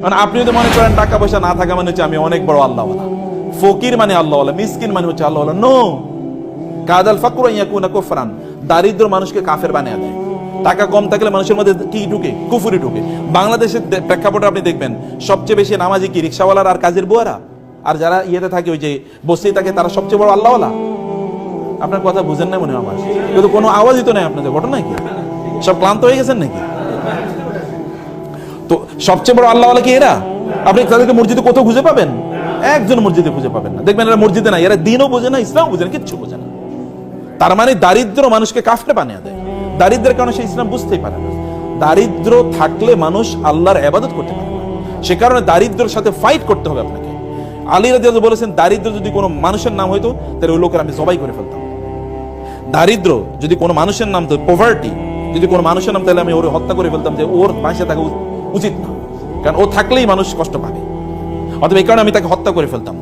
মানে আপনি যদি মনে করেন টাকা পয়সা না থাকা মানে হচ্ছে আমি অনেক বড় আল্লাহওয়ালা, ফকির মানে আল্লাহওয়ালা, মিসকিন মানে হচ্ছে আল্লাহওয়ালা। নো, কাদাল ফাকরু ইয়াকুনা কুফরান, দারিদ্র মানুষকে কাফের বানিয়ে দেয়। টাকা কম থাকলে মানুষের মধ্যে কি ঢুকে? কুফরি ঢুকে। বাংলাদেশের প্রেক্ষাপটে আপনি দেখবেন সবচেয়ে বেশি নামাজি কি রিকশাওয়ালার আর কাজের বুয়ারা, আর যারা ইয়েতে থাকে ওই যে বস্তি থাকে তারা সবচেয়ে বড় আল্লাহওয়ালা। আপনার কথা বুঝেন না মনে হয় আমার, কিন্তু কোনো আওয়াজই তো নেই আপনাদের, ঘটনা কি? সব ক্লান্ত হয়ে গেছেন নাকি? তো সবচেয়ে বড় আল্লাহওয়ালা কি এরা? আপনি তাদেরকে মসজিদে কোথাও খুঁজে পাবেন? একজন মসজিদে খুঁজে পাবেন না। দেখবেন এরা মসজিদে না, এরা দিনও বোঝে না, ইসলামও বোঝে না, কিচ্ছু বোঝে না। তার মানে দারিদ্র মানুষকে কাফের বানিয়ে দেয়। দারিদ্রের কারণে সে ইসলাম বুঝতেই পারে না। দারিদ্র থাকলে মানুষ আল্লাহর ইবাদত করতে পারে না। সে কারণে দারিদ্রের সাথে ফাইট করতে হবে আপনাকে। আলী রাদিয়াল্লাহু বলেছেন, দারিদ্র যদি কোনো মানুষের নাম হইতো তাহলে ওই লোকের আমি জবাই করে ফেলতাম। দারিদ্র যদি কোনো মানুষের নাম, তো পভার্টি যদি কোনো মানুষের নাম, তাহলে আমি ওর হত্যা করে ফেলতাম, যে ওর বাঁচে থাকা উচিত না, কারণ ও থাকলেই মানুষ কষ্ট পাবে। অথবা এই কারণে আমি তাকে হত্যা করে ফেলতাম।